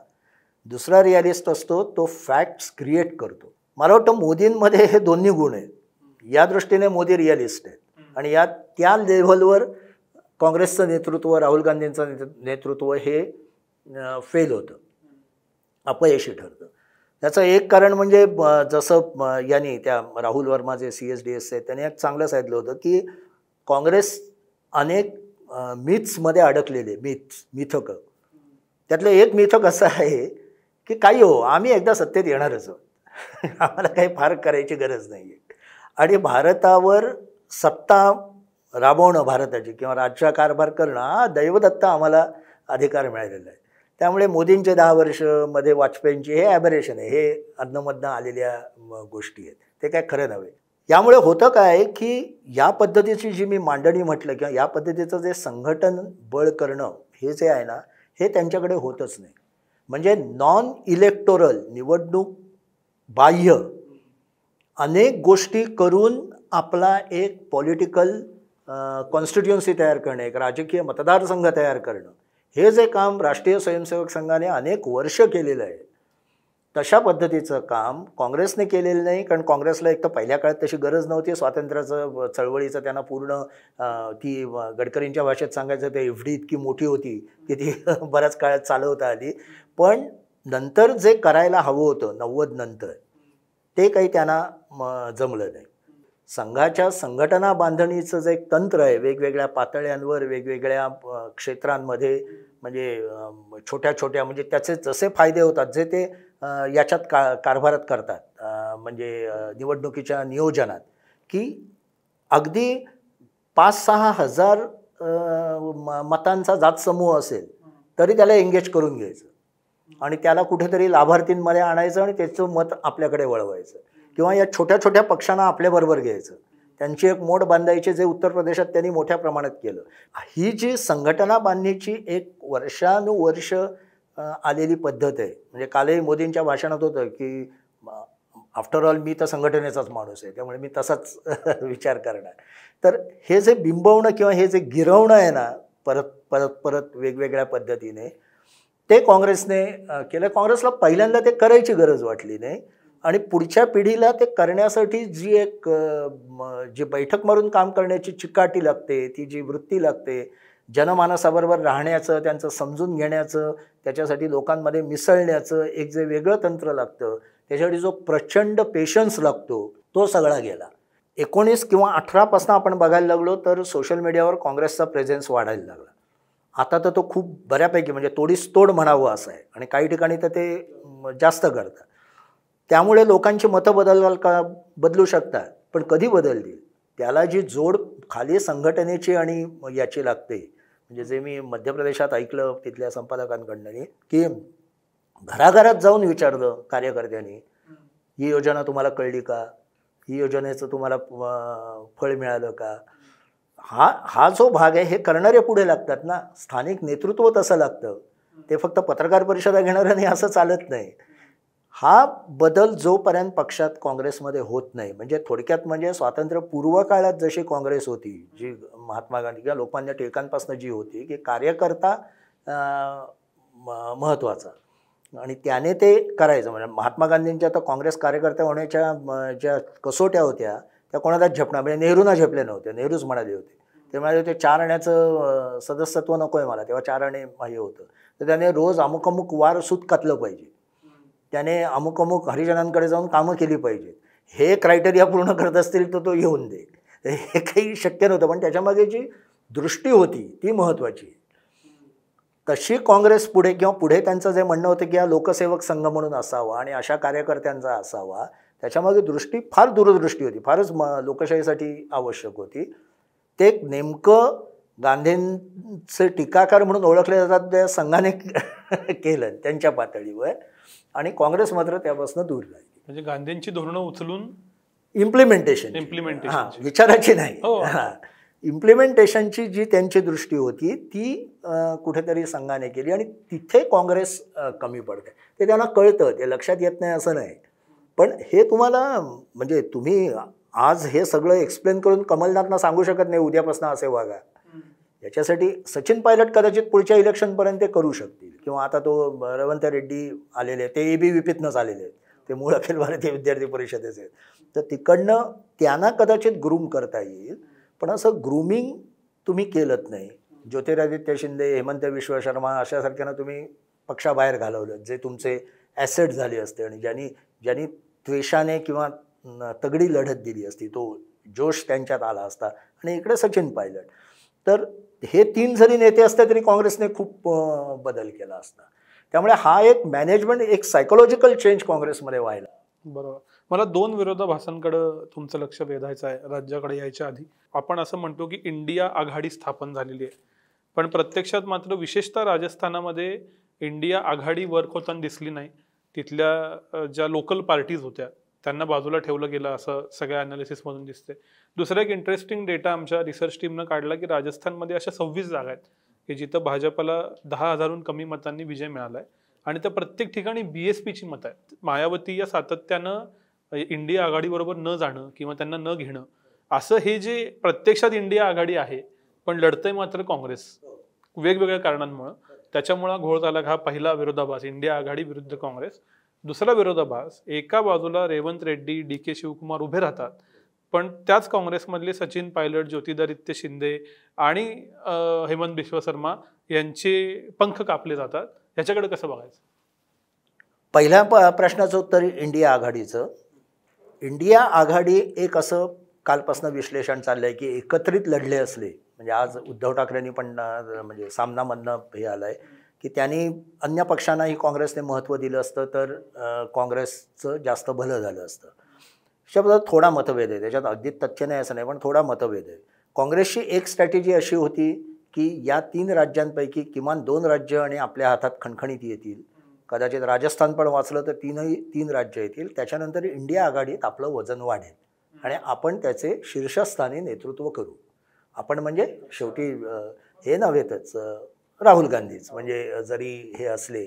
दुसरा रिअलिस्ट असतो तो फॅक्ट्स क्रिएट करतो. मला वाटतं मोदींमध्ये हे दोन्ही गुण आहेत. या दृष्टीने मोदी रिअलिस्ट आहेत आणि त्या लेव्हलवर काँग्रेसचं नेतृत्व, राहुल गांधींचं नेतृत्व हे फेल होतं, अपयशी ठरतं. त्याचं एक कारण म्हणजे जसं यांनी त्या राहुल वर्मा जे CSDS आहेत त्यांनी एक चांगलं सांगितलं होतं की काँग्रेस अनेक मिथ्समध्ये अडकलेले, मिथक. त्यातलं एक मिथक असं आहे की काही हो, आम्ही एकदा सत्तेत येणारच आहोत, आम्हाला काही फार करायची गरज नाही आहे. आणि भारतावर सत्ता राबवणं, भारताची किंवा राज्यकारभार करणं हा दैवदत्त आम्हाला अधिकार मिळालेला आहे. त्यामुळे मोदींचे 10 वर्षमध्ये वाजपेयींची हे ॲबरेशन आहे, हे अधनमधनं आलेल्या गोष्टी आहेत, ते काय खरं नव्हे. यामुळे होतं काय की या पद्धतीची जी मी मांडणी म्हटलं किंवा या पद्धतीचं जे संघटन बळ करणं हे जे आहे ना, हे त्यांच्याकडे होतच नाही. म्हणजे नॉन इलेक्टोरल, निवडणूक बाह्य अनेक गोष्टी करून आपला एक पॉलिटिकल कॉन्स्टिट्युएन्सी तयार करणं, एक राजकीय मतदारसंघ तयार करणं, हे जे काम राष्ट्रीय स्वयंसेवक संघाने अनेक वर्ष केलेलं आहे, तशा पद्धतीचं काम काँग्रेसने केलेलं नाही. कारण काँग्रेसला एक तर पहिल्या काळात तशी गरज नव्हती. स्वातंत्र्याचं चळवळीचं त्यांना पूर्ण ती गडकरींच्या भाषेत सांगायचं ते एवढी इतकी मोठी होती की ती बऱ्याच काळात चालवता आली. पण नंतर जे करायला हवं होतं 90 नंतर ते काही त्यांना जमलं नाही. संघाच्या संघटना बांधणीचं जे एक तंत्र आहे, वेगवेगळ्या पातळ्यांवर वेगवेगळ्या क्षेत्रांमध्ये, म्हणजे छोट्या छोट्या, म्हणजे त्याचे जसे फायदे होतात जे ते याच्यात कारभारात करतात, म्हणजे निवडणुकीच्या नियोजनात, की अगदी 5-6 हजार मतांचा जातसमूह असेल तरी त्याला एंगेज करून घ्यायचं आणि त्याला कुठेतरी लाभार्थींमध्ये आणायचं आणि त्याचं मत आपल्याकडे वळवायचं, किंवा या छोट्या छोट्या पक्षांना आपल्याबरोबर घ्यायचं, त्यांची एक मोड बांधायची, जे उत्तर प्रदेशात त्यांनी मोठ्या प्रमाणात केलं. ही जी संघटना बांधण्याची एक वर्षानुवर्ष आलेली पद्धत आहे. म्हणजे कालही मोदींच्या भाषणात होतं की आफ्टर ऑल मी तर संघटनेचाच माणूस आहे, त्यामुळे मी तसाच विचार करणार. तर हे जे बिंबवणं किंवा हे जे गिरवणं आहे ना परत परत परत वेगवेगळ्या पद्धतीने, ते काँग्रेसने केलं. काँग्रेसला पहिल्यांदा ते करायची गरज वाटली नाही आणि पुढच्या पिढीला ते करण्यासाठी जी एक जी बैठक मारून काम करण्याची चिकाटी लागते, ती जी वृत्ती लागते, जनमानसाबरोबर राहण्याचं, त्यांचं समजून घेण्याचं, त्याच्यासाठी लोकांमध्ये मिसळण्याचं एक जे वेगळं तंत्र लागतं, त्याच्यासाठी जो प्रचंड पेशन्स लागतो, तो सगळा गेला. 19 किंवा 18 आपण बघायला लागलो तर सोशल मीडियावर काँग्रेसचा प्रेझेन्स वाढायला लागला. आता तर तो खूप बऱ्यापैकी म्हणजे तोडीस तोड म्हणावं असं आहे आणि काही ठिकाणी तर ते जास्त करतात. त्यामुळे लोकांची मतं बदलू शकतात, पण कधी बदलतील त्याला जी जोड खाली संघटनेची आणि याची लागते. म्हणजे जे मी मध्य प्रदेशात ऐकलं तिथल्या संपादकांकडनं की घराघरात जाऊन विचारलं कार्यकर्त्यांनी, ही योजना तुम्हाला कळली का, ही योजनेचं तुम्हाला फळ मिळालं का. हा जो भाग आहे हे करणारे पुढे लागतात ना, स्थानिक नेतृत्व तसं लागतं. ते फक्त पत्रकार परिषदा घेणारं नाही असं चालत नाही. हा बदल जोपर्यंत पक्षात काँग्रेसमध्ये होत नाही, म्हणजे थोडक्यात म्हणजे स्वातंत्र्यपूर्व काळात जशी काँग्रेस होती, जी महात्मा गांधी किंवा लोकमान्य टिळकांपासून जी होती की कार्यकर्ता महत्त्वाचा आणि त्याने ते करायचं. म्हणजे महात्मा गांधींच्या तर काँग्रेस कार्यकर्ता होण्याच्या ज्या कसोट्या होत्या त्या कोणालाच झेपणार, म्हणजे नेहरूंना झेपले नव्हते. नेहरूच म्हणाले होते, ते म्हणाले होते 4 आण्याचं सदस्यत्व नको आहे मला, तेव्हा 4 आणे हे होतं. तर त्याने रोज अमुक अमुक वार सूत कातलं पाहिजे, त्याने अमुक अमुक हरिजनांकडे जाऊन कामं केली पाहिजेत. हे क्रायटेरिया पूर्ण करत असतील तर तो येऊन दे. हे काही शक्य नव्हतं, पण त्याच्यामागे जी दृष्टी होती ती महत्त्वाची. तशी काँग्रेस पुढे किंवा पुढे त्यांचं जे म्हणणं होतं की हा लोकसेवक संघ म्हणून असावा आणि अशा कार्यकर्त्यांचा असावा, त्याच्यामागे दृष्टी फार दूरदृष्टी होती, फारच लोकशाहीसाठी आवश्यक होती. ते नेमकं गांधींचे टीकाकार म्हणून ओळखले जातात त्या संघाने केलं त्यांच्या पातळीवर आणि काँग्रेस मात्र त्यापासून दूर राहिली. म्हणजे गांधींची धोरणं उचलून इम्प्लिमेंटेशन विचाराची नाही, इम्प्लिमेंटेशनची जी त्यांची दृष्टी होती ती कुठेतरी संघाने केली आणि तिथे काँग्रेस कमी पडते. ते त्यांना कळतं, ते लक्षात येत नाही असं नाही. पण हे तुम्हाला म्हणजे तुम्ही आज हे सगळं एक्सप्लेन करून कमलनाथना सांगू शकत नाही उद्यापासून असे वागा. याच्यासाठी सचिन पायलट कदाचित पुढच्या इलेक्शनपर्यंत ते करू शकतील, किंवा आता तो रवंत रेड्डी आलेले, ते ABVPतनंच आलेले आहेत, ते मूळ अखिल भारतीय विद्यार्थी परिषदेचे आहेत. तर तिकडनं त्यांना कदाचित ग्रूम करता येईल, पण असं ग्रूमिंग तुम्ही केलंच नाही. ज्योतिरादित्य शिंदे, हेमंत विश्व शर्मा अशासारख्यांना तुम्ही पक्षाबाहेर घालवलं, जे तुमचे ॲसेट झाले असते आणि ज्यांनी द्वेषाने किंवा तगडी लढत दिली असती, तो जोश त्यांच्यात आला असता. आणि इकडे सचिन पायलट. तर हे 3 जरी नेते असते तरी काँग्रेसने खूप बदल केला असता. त्यामुळे हा एक मॅनेजमेंट, एक सायकोलॉजिकल चेंज काँग्रेसमध्ये व्हायला. बरोबर. मला 2 विरोधाभासांकडे तुमचं लक्ष वेधायचं आहे. राज्याकडे यायच्या आधी आपण असं म्हणतो की इंडिया आघाडी स्थापन झालेली आहे, पण प्रत्यक्षात मात्र विशेषतः राजस्थानामध्ये इंडिया आघाडी वर्क होताना दिसली नाही. तिथल्या ज्या लोकल पार्टीज होत्या त्यांना बाजूला ठेवलं गेलं असं सगळ्या ॲनालिसिसमधून दिसते. दुसरा एक इंटरेस्टिंग डेटा आमच्या रिसर्च टीमनं काढला की राजस्थानमध्ये अशा 26 जागा आहेत की जिथं भाजपला 10,000हून कमी मतांनी विजय मिळाला आहे आणि त्या प्रत्येक ठिकाणी BSPची मतं आहेत. मायावती या सातत्यानं इंडिया आघाडीबरोबर न जाणं किंवा त्यांना न घेणं, असं हे जे प्रत्यक्षात इंडिया आघाडी आहे पण लढतंय मात्र काँग्रेस वेगवेगळ्या कारणांमुळं. त्याच्यामुळं घोळ झाला. हा पहिला विरोधाभास, इंडिया आघाडी विरुद्ध काँग्रेस. दुसरा विरोधाभास, एका बाजूला रेवंत रेड्डी, DK शिवकुमार उभे राहतात, पण त्याच काँग्रेसमधले सचिन पायलट, ज्योतिरादित्य शिंदे आणि हेमंत बिश्व शर्मा यांचे पंख कापले जातात. ह्याच्याकडे कसं बघायचं? पहिल्या प्रश्नाचं उत्तर इंडिया आघाडीचं. इंडिया आघाडी एक असं कालपासून विश्लेषण चाललंय की एकत्रित लढले असले, म्हणजे आज उद्धव ठाकरेंनी पण म्हणजे सामनामधनं हे आलंय की त्यांनी अन्य पक्षांनाही काँग्रेसने महत्त्व दिलं असतं तर काँग्रेसचं जास्त भलं झालं असतं. त्याच्याबद्दल थोडा मतभेद आहे, त्याच्यात अगदी तथ्य नाही असं नाही, पण थोडा मतभेद आहे. काँग्रेसची एक स्ट्रॅटेजी अशी होती की या 3 राज्यांपैकी किमान 2 राज्य आणि आपल्या हातात खणखणीत येतील कदाचित राजस्थान पण वाचलं तर 3 राज्य येतील. त्याच्यानंतर इंडिया आघाडीत आपलं वजन वाढेल आणि आपण त्याचे शीर्षस्थानी नेतृत्व करू. आपण म्हणजे शेवटी हे नव्हेतच राहुल गांधीच, म्हणजे जरी हे असले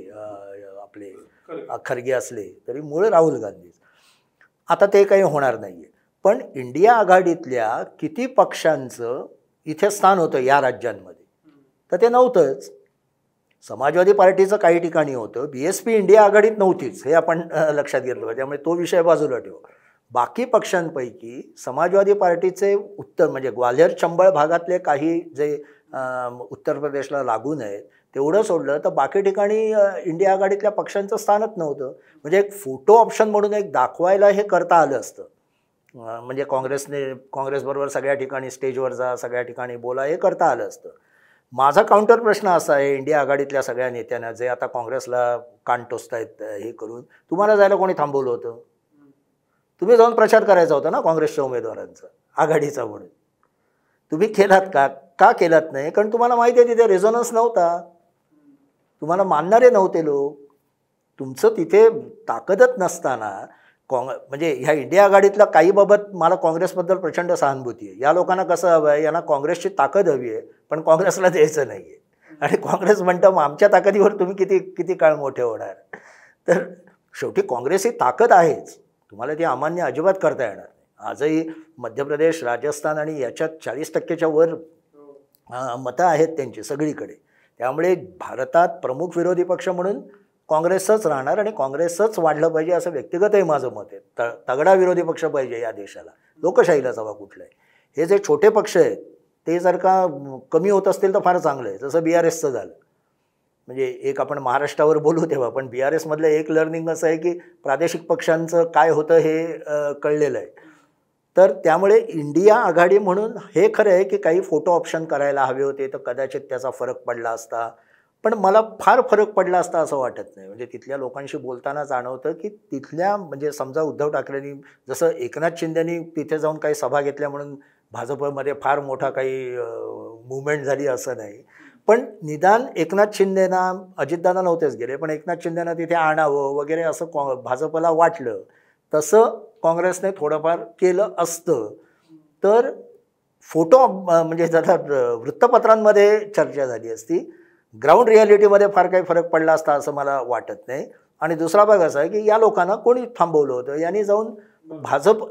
आपले खरगे असले तरी मूळ राहुल गांधीच. आता ते काही होणार नाही आहे. पण इंडिया आघाडीतल्या किती पक्षांचं इथे स्थान होतं या राज्यांमध्ये, तर ते नव्हतंच. समाजवादी पार्टीचं काही ठिकाणी होतं, BSP इंडिया आघाडीत नव्हतीच, हे आपण लक्षात घेतलं पाहिजे. त्यामुळे तो विषय बाजूला ठेवा. बाकी पक्षांपैकी समाजवादी पार्टीचे उत्तर म्हणजे ग्वाल्हेर चंबळ भागातले काही जे उत्तर प्रदेशला लागून आहेत तेवढं सोडलं तर बाकी ठिकाणी इंडिया आघाडीतल्या पक्षांचं स्थानच नव्हतं. म्हणजे एक फोटो ऑप्शन म्हणून एक दाखवायला हे करता आलं असतं. म्हणजे काँग्रेसबरोबर सगळ्या ठिकाणी स्टेजवर जा, सगळ्या ठिकाणी बोला, हे करता आलं असतं. माझा काउंटर प्रश्न असा आहे इंडिया आघाडीतल्या सगळ्या नेत्यांना जे आता काँग्रेसला कान टोचतायत हे करून, तुम्हाला जायला कोणी थांबवलं होतं? तुम्ही जाऊन प्रचार करायचा होता ना काँग्रेसच्या उमेदवारांचा, आघाडीचा म्हणून. तुम्ही केलात का? का केलात नाही? कारण तुम्हाला माहिती आहे तिथे रेझोनन्स नव्हता, तुम्हाला मानणारे नव्हते लोक. तुमचं तिथे ताकदच नसताना म्हणजे ह्या इंडिया आघाडीतल्या काही बाबत मला काँग्रेसबद्दल प्रचंड सहानुभूती आहे. या लोकांना कसं हवं आहे, यांना काँग्रेसची ताकद हवी आहे पण काँग्रेसला द्यायचं नाही आहे. आणि काँग्रेस म्हणतं मग आमच्या ताकदीवर तुम्ही किती किती काळ मोठे होणार. तर शेवटी काँग्रेस ही ताकद आहेच, तुम्हाला ती अमान्य अजिबात करता येणार नाही. आजही मध्य प्रदेश, राजस्थान आणि याच्यात 40% वर मतं आहेत त्यांची सगळीकडे. त्यामुळे भारतात प्रमुख विरोधी पक्ष म्हणून काँग्रेसच राहणार आणि काँग्रेसच वाढलं पाहिजे असं व्यक्तिगतही माझं मत आहे. तगडा विरोधी पक्ष पाहिजे या देशाला, लोकशाहीला हवा कुठलाही. हे जे छोटे पक्ष आहेत ते जर का कमी होत असतील तर फार चांगलं आहे. जसं BRSचं झालं. म्हणजे एक आपण महाराष्ट्रावर बोलू तेव्हा, पण BRSमधलं एक लर्निंग असं आहे की प्रादेशिक पक्षांचं काय होतं हे कळलेलं आहे. तर त्यामुळे इंडिया आघाडी म्हणून हे खरं आहे की काही फोटो ऑप्शन करायला हवे होते तर कदाचित त्याचा फरक पडला असता. पण मला फार फरक पडला असता असं वाटत नाही. म्हणजे तिथल्या लोकांशी बोलताना जाणवतं की तिथल्या म्हणजे समजा उद्धव ठाकरेंनी जसं एकनाथ शिंदेनी तिथे जाऊन काही सभा घेतल्या म्हणून भाजपमध्ये फार मोठा काही मुवमेंट झाली असं नाही. पण निदान एकनाथ शिंदेना, अजितदादा नव्हतेच गेले पण एकनाथ शिंदेना तिथे आणावं वगैरे असं भाजपला वाटलं. तसं काँग्रेसने थोडंफार केलं असतं तर फोटो म्हणजे जरा वृत्तपत्रांमध्ये चर्चा झाली असती. ग्राउंड रिॲलिटीमध्ये फार काही फरक पडला असता असं मला वाटत नाही. आणि दुसरा भाग असा आहे की या लोकांना कोणी थांबवलं होतं? यांनी जाऊन भाजप,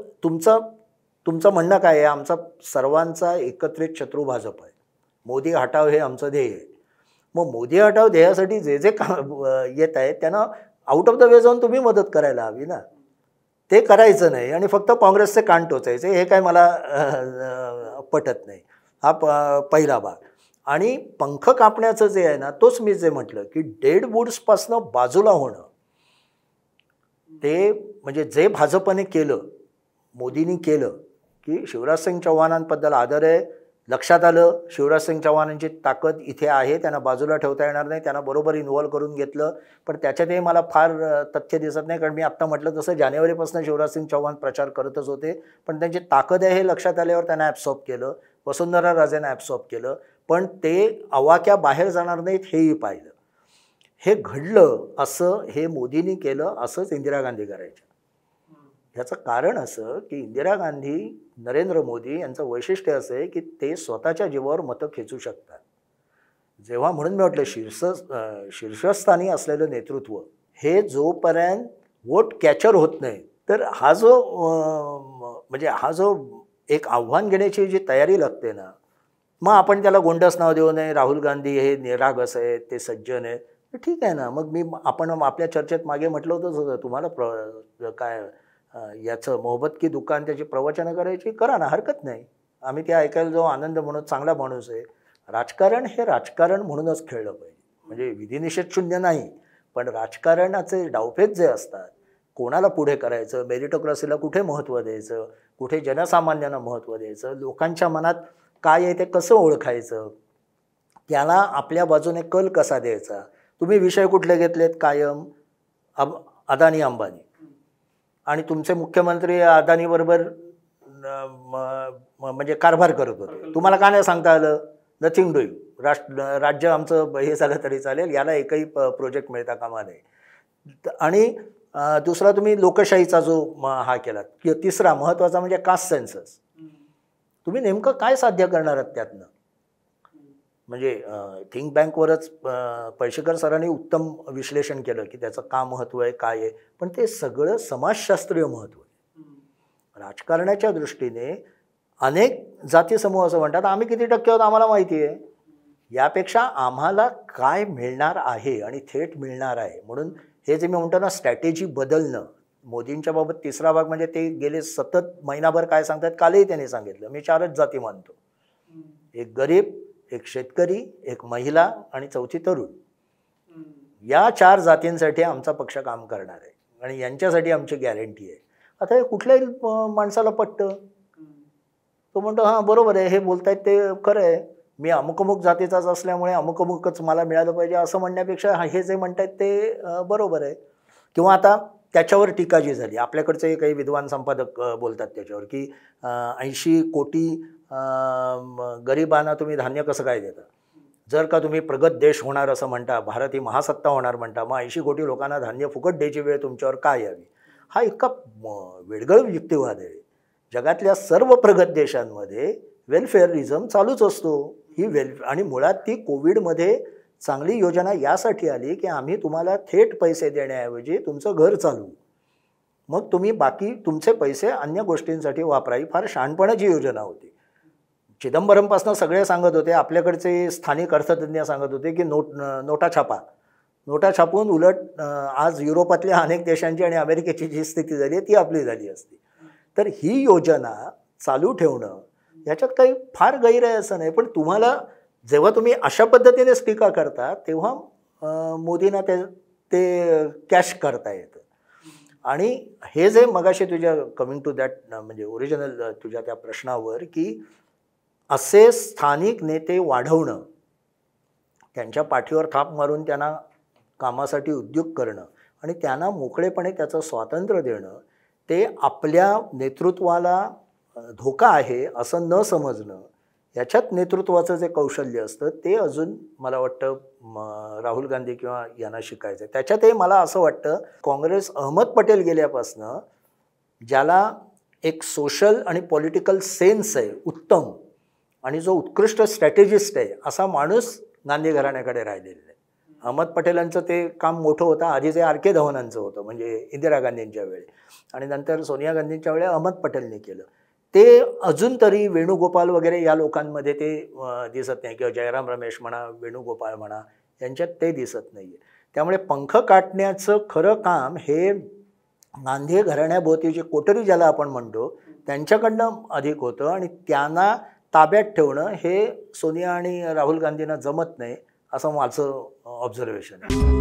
तुमचं म्हणणं काय आहे? आमचा सर्वांचा एकत्रित शत्रू भाजप आहे, मोदी हटाव हे आमचं ध्येय आहे. मग मोदी हटाव ध्येयासाठी जे जे येत आहेत त्यांना आउट ऑफ द वे जाऊन तुम्ही मदत करायला हवी ना. ते करायचं नाही आणि फक्त काँग्रेसचे कान टोचायचे, हे काय मला पटत नाही. हा पहिला भाग. आणि पंख कापण्याचं जे आहे ना, तोच मी जे म्हटलं की डेड वूड्सपासनं बाजूला होणं, ते म्हणजे जे भाजपने केलं, मोदींनी केलं की शिवराजसिंग चौहानांबद्दल आदर आहे, लक्षात आलं शिवराजसिंग चौहानांची ताकद इथे आहे, त्यांना बाजूला ठेवता येणार नाही, त्यांना बरोबर इन्व्हॉल्व करून घेतलं. पण त्याच्यातही मला फार तथ्य दिसत नाही, कारण मी आत्ता म्हटलं तसं जानेवारीपासून शिवराजसिंग चौहान प्रचार करतच होते. पण त्यांची ताकद आहे हे लक्षात आल्यावर त्यांना ॲब्सॉर्ब केलं, वसुंधरा राजेंना ॲब्सॉर्ब केलं. पण ते आवाक्या बाहेर जाणार नाहीत हेही पाहिलं. हे घडलं असं हे मोदींनी केलं, असंच इंदिरा गांधी करायच्या. ह्याचं कारण असं की इंदिरा गांधी, नरेंद्र मोदी यांचं वैशिष्ट्य असं आहे की ते स्वतःच्या जीवावर मतं खेचू शकतात. जेव्हा म्हणून मी म्हटलं शीर्षस्थानी असलेलं नेतृत्व हे जोपर्यंत वोट कॅचर होत नाही, तर हा जो एक आव्हान घेण्याची जी तयारी लागते ना, मग आपण त्याला गोंडस नाव देऊ नये, राहुल गांधी हे निरागस आहेत, ते सज्जन आहेत, ठीक आहे ना. मग आपण आपल्या चर्चेत मागे म्हटलं होतं तुम्हाला काय याचं मोहब्बत की दुकान त्याची प्रवचनं करायची, करा ना, हरकत नाही. आम्ही ते ऐकायला जाऊ, आनंद म्हणून, चांगला माणूस आहे. राजकारण हे राजकारण म्हणूनच खेळलं पाहिजे. म्हणजे विधिनिषेध शून्य नाही, पण राजकारणाचे डावपेच जे असतात, कोणाला पुढे करायचं, मेरिटोक्रेसीला कुठे महत्त्व द्यायचं, कुठे जनसामान्यांना महत्त्व द्यायचं, लोकांच्या मनात काय आहे ते कसं ओळखायचं, त्याला आपल्या बाजूने कल कसा द्यायचा. तुम्ही विषय कुठले घेतलेत कायम? अदानी अंबानी, आणि तुमचे मुख्यमंत्री अदानीबरोबर म्हणजे कारभार करत होते. तुम्हाला का नाही सांगता आलं? Nothing doing. राज्य आमचं हे झालं तरी चालेल, याला एकही प्रोजेक्ट मिळता कामा नये. आणि दुसरा तुम्ही लोकशाहीचा जो हा केलात, की तिसरा महत्त्वाचा म्हणजे कास्ट सेन्सस. तुम्ही नेमकं काय साध्य करणार आहात त्यातनं? म्हणजे थिंक बँकवरच पैसेकर सरांनी उत्तम विश्लेषण केलं की त्याचं का महत्त्व आहे, काय आहे, पण ते सगळं समाजशास्त्रीय महत्त्व आहे. राजकारणाच्या दृष्टीने अनेक जाती समूह असं म्हणतात आम्ही किती टक्के आहोत आम्हाला माहिती आहे, यापेक्षा आम्हाला काय मिळणार आहे आणि थेट मिळणार आहे. म्हणून हे जे मी म्हणतो ना स्ट्रॅटेजी बदलणं, मोदींच्या बाबत तिसरा भाग म्हणजे ते गेले सतत महिनाभर काय सांगतात, कालही त्यांनी सांगितलं मी 4च जाती मानतो, एक गरीब, एक शेतकरी, एक महिला आणि चौथी तरुण. या 4 जातींसाठी आमचा पक्ष काम करणार आहे आणि यांच्यासाठी आमची गॅरंटी आहे. आता हे कुठल्याही माणसाला पटतं, तो म्हणतो हां बरोबर आहे, हे बोलतायत ते खरं आहे, मी अमुक अमुक जातीचाच असल्यामुळे अमुक अमुकच मला मिळालं पाहिजे असं म्हणण्यापेक्षा हे जे म्हणतायत ते बरोबर आहे. किंवा आता त्याच्यावर टीका जी झाली, आपल्याकडचे काही विद्वान संपादक बोलतात त्याच्यावर की 80 कोटी गरिबांना तुम्ही धान्य कसं काय देता, जर का तुम्ही प्रगत देश होणार असं म्हणता, भारत ही महासत्ता होणार म्हणता, मग 80 कोटी लोकांना धान्य फुकट द्यायची वेळ तुमच्यावर काय यावी. हा इतका वेडगळ युक्तिवाद आहे. जगातल्या सर्व प्रगत देशांमध्ये वेलफेअरिझम चालूच असतो. ही आणि मुळात ती कोविडमध्ये चांगली योजना यासाठी आली की आम्ही तुम्हाला थेट पैसे देण्याऐवजी तुमचं घर चालवू, मग तुम्ही बाकी तुमचे पैसे अन्य गोष्टींसाठी वापरा. ही फार शहाणपणाची योजना होती. चिदंबरमपासून सगळे सांगत होते, आपल्याकडचे स्थानिक अर्थतज्ञ सांगत होते की नोटा छापा, नोटा छापून उलट आज युरोपातल्या अनेक देशांची आणि अमेरिकेची जी स्थिती झाली आहे ती आपली झाली असती. तर ही योजना चालू ठेवणं याच्यात काही फार गैर आहे असं नाही, पण तुम्हाला जेव्हा तुम्ही अशा पद्धतीनेच टीका करता तेव्हा मोदींना ते कॅश करता येतं. आणि हे जे मगाशी तुझ्या कमिंग टू दॅट म्हणजे ओरिजिनल तुझ्या त्या प्रश्नावर की असे स्थानिक नेते वाढवणं, त्यांच्या पाठीवर थाप मारून त्यांना कामासाठी उद्योग करणं आणि त्यांना मोकळेपणे त्याचं स्वातंत्र्य देणं, ते आपल्या नेतृत्वाला धोका आहे असं न समजणं, याच्यात नेतृत्वाचं जे कौशल्य असतं ते अजून मला वाटतं राहुल गांधी किंवा यांना शिकायचं आहे. त्याच्यातही मला असं वाटतं काँग्रेस अहमद पटेल गेल्यापासनं ज्याला एक सोशल आणि पॉलिटिकल सेन्स आहे उत्तम आणि जो उत्कृष्ट स्ट्रॅटेजिस्ट आहे असा माणूस गांधी घराण्याकडे राहिलेला आहे. अहमद पटेलांचं ते काम मोठं होतं, आधी जे RK धवनांचं होतं म्हणजे इंदिरा गांधींच्या वेळी, आणि नंतर सोनिया गांधींच्या वेळी अहमद पटेलने केलं. ते अजून तरी वेणुगोपाल वगैरे या लोकांमध्ये ते दिसत नाही, किंवा जयराम रमेश म्हणा, वेणुगोपाल म्हणा, यांच्यात ते दिसत नाही आहे. त्यामुळे पंख काटण्याचं खरं काम हे गांधी घराण्याभोवती जे कोटरी ज्याला आपण म्हणतो त्यांच्याकडनं अधिक होतं, आणि त्यांना ताब्यात ठेवणं हे सोनिया आणि राहुल गांधींना जमत नाही असं माझं ऑब्झर्वेशन आहे.